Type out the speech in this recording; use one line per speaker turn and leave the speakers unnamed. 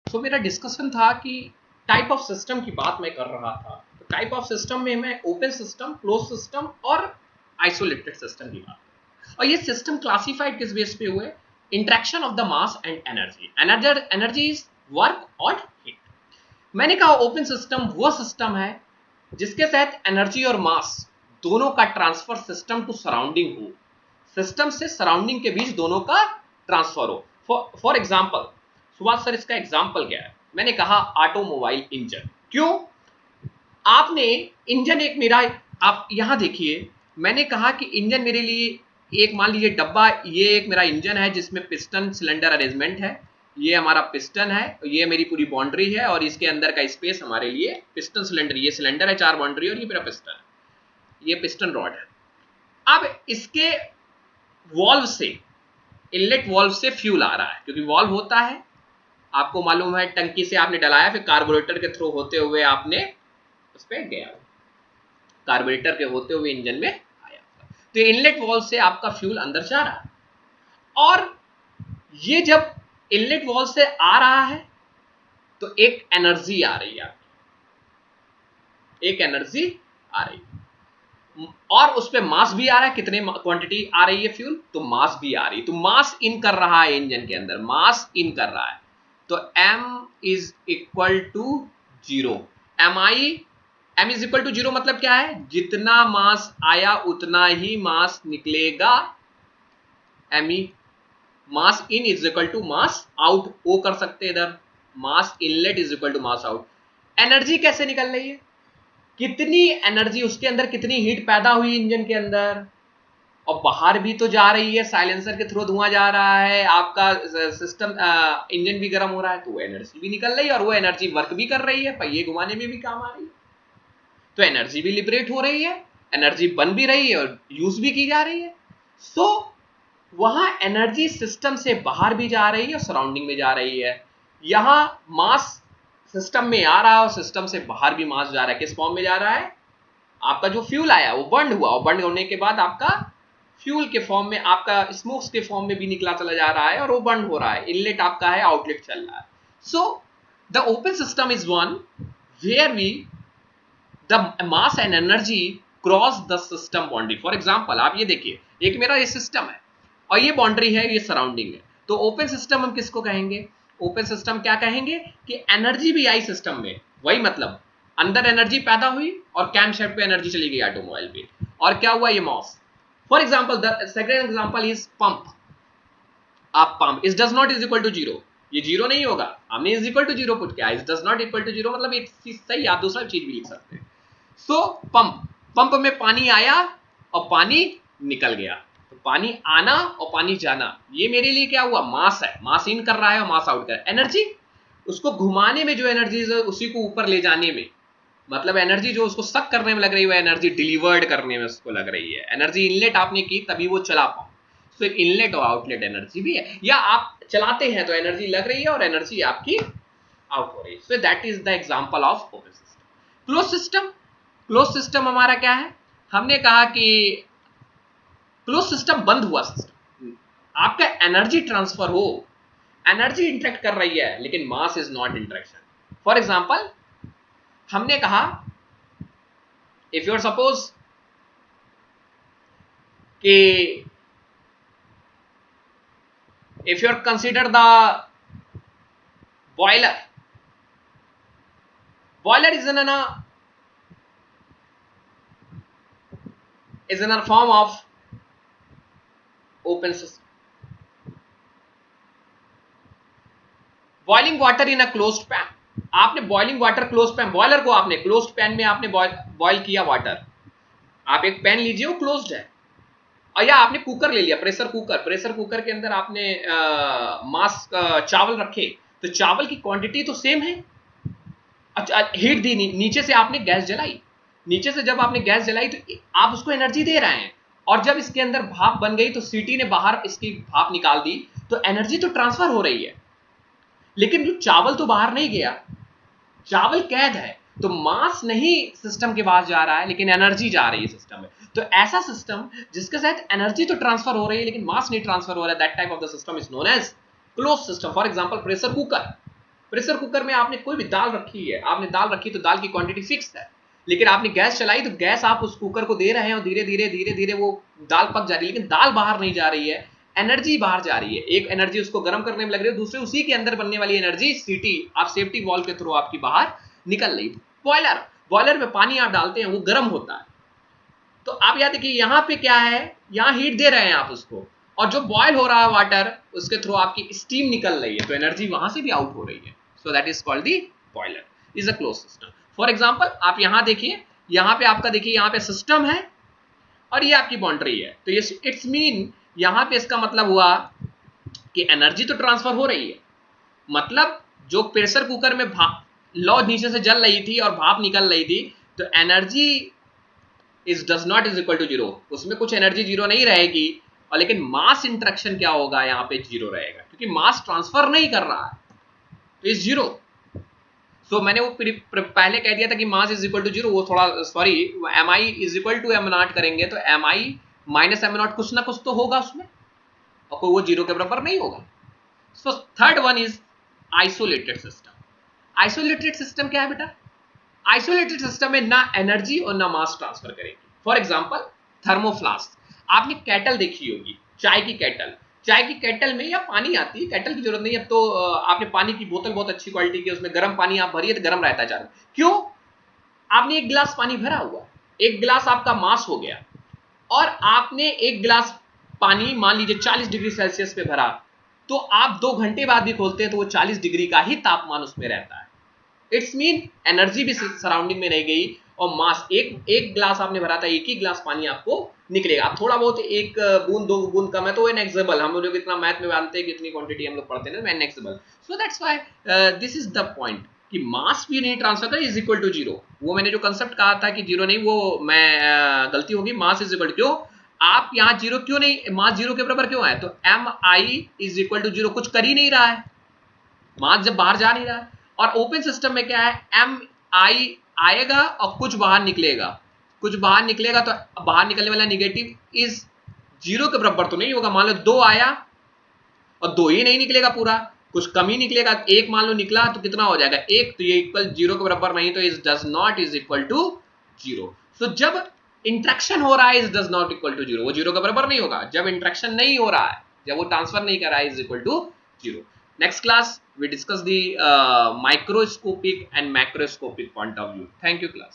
सो मेरा डिस्कशन था कि टाइप ऑफ सिस्टम की बात मैं कर रहा था। तो टाइप ऑफ सिस्टम में मैं ओपन सिस्टम, क्लोज सिस्टम और आइसोलेटेड सिस्टम की बात। और ये सिस्टम क्लासिफाइड किस बेस पे हुए? Interaction of the mass and energy. Energy is work और हीट। मैंने कहा ओपन सिस्टम वो सिस्टम है जिसके तहत एनर्जी और मास दोनों का ट्रांसफर सिस्टम टू सराउंडिंग हो, सिस्टम से सराउंडिंग के बीच दोनों का ट्रांसफर हो। फॉर एग्जाम्पल, सुभाष सर इसका एग्जाम्पल क्या है? मैंने कहा ऑटोमोबाइल इंजन। क्यों? आपने इंजन एक मेरा, आप यहां देखिए, मैंने कहा कि इंजन मेरे लिए एक, मान लीजिए डब्बा, ये एक मेरा इंजन है जिसमें पिस्टन सिलेंडर अरेंजमेंट है। ये हमारा पिस्टन है, ये मेरी पूरी बाउंड्री है और इसके अंदर का स्पेस हमारे लिए पिस्टन सिलेंडर, ये सिलेंडर है 4 बाउंड्री और ये मेरा पिस्टन है, ये पिस्टन रॉड है। अब इसके वॉल्व से, इनलेट वॉल्व से फ्यूल आ रहा है, क्योंकि वॉल्व होता है, आपको मालूम है, टंकी से आपने डलाया, फिर कार्बोरेटर के थ्रू होते हुए आपने उस पर गया, कार्बोरेटर के होते हुए इंजन में आया। तो इनलेट वॉल्व से आपका फ्यूल अंदर जा रहा है और ये जब इनलेट वॉल्व से आ रहा है तो एक एनर्जी आ रही है आपकी, एक एनर्जी आ रही है और उस पर मास भी आ रहा है। कितने क्वांटिटी आ रही है फ्यूल? तो मास भी आ रही है। तो मास इन कर रहा है इंजन के अंदर, मास इन कर रहा है। तो m is equal to 0। m is equal to 0 मतलब क्या है? जितना मास आया उतना ही मास निकलेगा। me mass in is equal to mass out, वो कर सकते हैं इधर, mass inlet is equal to mass out. Energy कैसे निकल रही है? कितनी एनर्जी उसके अंदर, कितनी हीट पैदा हुई इंजन के अंदर, और बाहर भी तो जा रही है, साइलेंसर के थ्रू धुआं जा रहा है, आपका सिस्टम इंजन भी गर्म हो रहा है, तो वो एनर्जी भी निकल रही है और वो एनर्जी वर्क भी कर रही है, पहिए घुमाने में भी काम आ रही है। तो एनर्जी भी लिबरेट हो रही है, एनर्जी बन भी रही है और यूज भी की जा रही है। सो वहां एनर्जी सिस्टम से बाहर भी जा रही है और सराउंडिंग में जा रही है। यहां मास सिस्टम में आ रहा है और सिस्टम से बाहर भी मास जा रहा है। किस फॉर्म में जा रहा है? आपका जो फ्यूल आया वो बर्न हुआ और बर्न होने के बाद आपका फ्यूल के फॉर्म में, आपका स्मोक्स के फॉर्म में भी निकला चला जा रहा है और वो बर्न हो रहा है। इनलेट आपका है, आउटलेट चल रहा है। So the open system is one where we the mass and energy cross the system boundary. For example आप ये देखिए, एक मेरा ये सिस्टम है और ये बाउंड्री है, ये सराउंडिंग है। तो ओपन सिस्टम हम किसको कहेंगे? ओपन सिस्टम क्या कहेंगे कि एनर्जी भी आई सिस्टम में, वही मतलब अंदर एनर्जी पैदा हुई और कैम शेफ्ट पे एनर्जी चली गई ऑटोमोबाइल पे, और क्या हुआ? ये mass. For example the second example is pump. आप pump is does not is equal to 0, ये 0 नहीं होगा, हमने इज इक्वल टू 0 पुट किया, is does not equal to 0 मतलब एक चीज सही, आप दूसरा चीज भी लिख सकते हैं। सो पंप में पानी आया और पानी निकल गया। तो पानी आना और पानी जाना, ये मेरे लिए क्या हुआ? मास है, मास इन कर रहा है और मास आउट कर रहा है। एनर्जी, उसको घुमाने में जो एनर्जी है उसी को ऊपर ले जाने में, मतलब एनर्जी जो उसको सक करने में लग रही है, एनर्जी डिलीवर्ड करने में उसको लग रही है। एनर्जी इनलेट आपने की तभी वो चला पाओ। तो इनलेट और आउटलेट एनर्जी भी है, या आप चलाते हैं तो एनर्जी लग रही है और एनर्जी आपकी आउट हो रही है। So that is the example of open system. Close system, close system हमारा क्या है? हमने कहा कि क्लोज सिस्टम बंद हुआ सिस्टम, आपका एनर्जी ट्रांसफर हो, एनर्जी इंटरेक्ट कर रही है लेकिन mass is not interaction. For example हमने कहा इफ यू आर सपोज कि if you are consider the boiler, boiler is in a form of open system. Boiling water in a closed pan. आपने boiling water close pan, boiler को आपने closed pan में आपने boil किया water. आप एक pan लीजिए वो क्लोज्ड है, और या आपने कुकर ले लिया, प्रेशर कुकर, प्रेशर कुकर के अंदर आपने मास चावल रखे, तो चावल की क्वांटिटी तो सेम है। अच्छा, हीट दी, नीचे से आपने गैस जलाई, नीचे से जब आपने गैस जलाई तो आप उसको एनर्जी दे रहे हैं, और जब इसके अंदर भाप बन गई तो सीटी ने बाहर इसकी भाप निकाल दी, तो एनर्जी तो ट्रांसफर हो रही है, लेकिन जो चावल तो बाहर नहीं गया, चावल कैद है। तो मास नहीं सिस्टम के पास जा रहा है लेकिन एनर्जी जा रही है सिस्टम में। तो ऐसा सिस्टम जिसके साथ एनर्जी तो ट्रांसफर हो रही है लेकिन मास नहीं ट्रांसफर हो रहा है, that type of the system is known as close system. For example pressure cooker, pressure cooker में आपने कोई भी दाल रखी है, आपने दाल रखी तो दाल की क्वांटिटी फिक्स है, लेकिन आपने गैस चलाई तो गैस आप उस कुकर को दे रहे हैं और धीरे धीरे वो दाल पक जा रही है, लेकिन दाल बाहर नहीं जा रही है, एनर्जी बाहर जा रही है। एक एनर्जी उसको गर्म करने में लग रही है, दूसरे उसी के अंदर बनने वाली एनर्जी सीटी आप सेफ्टी वॉल्व के थ्रू आपकी बाहर निकल रही। बॉयलर, बॉयलर में पानी आप डालते हैं, वो गर्म होता है, तो आप याद देखिए यहाँ पे क्या है, यहाँ हीट दे रहे हैं आप उसको, और जो बॉयल हो रहा है वाटर उसके थ्रू आपकी स्टीम निकल रही है, तो एनर्जी वहां से भी आउट हो रही है। So that is called the boiler, is a close system. For example आप यहाँ देखिए, यहाँ पे आपका देखिए यहाँ पे सिस्टम है और ये आपकी बाउंड्री है, तो ये इट्स मीन यहाँ पे इसका मतलब हुआ कि एनर्जी तो ट्रांसफर हो रही है, मतलब जो प्रेशर कुकर में भाप लौ नीचे से जल रही थी और भाप निकल रही थी, तो energy is does not is equal to zero, उसमें कुछ एनर्जी जीरो नहीं रहेगी, और लेकिन मास इंटरेक्शन क्या होगा, यहाँ पे जीरो रहेगा, क्योंकि मास ट्रांसफर नहीं कर रहा है, तो इज जीरो। सो मैंने वो पहले कह दिया था कि mass is equal to zero, वो थोड़ा sorry, M I is equal to M naught करेंगे तो M I minus M naught कुछ ना कुछ तो होगा उसमें, और कोई वो जीरो के बराबर नहीं होगा। So third one is isolated system. Isolated system क्या है बेटा, आइसोलेटेड सिस्टम में ना एनर्जी और ना मास ट्रांसफर करेगी। फॉर एग्जांपल थर्मोफ्लास्क, आपने केटल देखी होगी, चाय की केटल, चाय की केटल में या पानी आती है, केटल की जरूरत नहीं, अब तो आपने पानी की बोतल बहुत अच्छी क्वालिटी की, उसमें गर्म पानी आप भरिए तो गर्म रहता है चाय। क्यों, आपने एक गिलास पानी भरा हुआ, एक गिलास आपका मास हो गया, और आपने एक गिलास पानी मान लीजिए 40 डिग्री सेल्सियस पे भरा, तो आप 2 घंटे बाद भी खोलते हैं तो वो 40 डिग्री का ही तापमान उसमें रहता है। इट्स मीन एनर्जी भी सराउंडिंग में रह गई, और मास एक गिलास आपने भरा था, एक ही गिलास पानी आपको निकलेगा। आप थोड़ा बहुत एक बूंद 2 बूंद कम है तो इनएक्सेबल, हम लोग इतना मैथ में जानते हैं कि इतनी क्वांटिटी हम लोग पढ़ते हैं ना, इनएक्सेबल। So that's why this is the point कि मास भी नहीं ट्रांसफर कर इज इक्वल टू जीरो। वो मैंने जो कंसेप्ट कहा था कि जीरो नहीं, वो मैं गलती होगी, मास इज इक्वल टू, क्यों आप यहाँ जीरो क्यों नहीं, मास जीरो के बराबर क्यों है, तो M I is equal to zero, कुछ कर ही नहीं रहा है, मास जब बाहर जा नहीं रहा है। और ओपन सिस्टम में क्या है, एम आई आएगा और कुछ बाहर निकलेगा, कुछ बाहर निकलेगा, तो बाहर निकलने वाला निगेटिव इज जीरो के बराबर तो नहीं होगा। मान लो 2 आया और 2 ही नहीं निकलेगा पूरा, कुछ कम ही निकलेगा, 1 मान लो निकला तो कितना हो जाएगा 1, तो ये इक्वल जीरो के बराबर नहीं, तो is does not is equal to zero. So जब इंट्रैक्शन हो रहा है is does not equal to zero, वो जीरो के बराबर नहीं होगा। जब इंट्रैक्शन नहीं हो रहा है, जब वो ट्रांसफर नहीं कर रहा है, is equal to zero. Next class we discuss the microscopic and macroscopic point of view. Thank you class.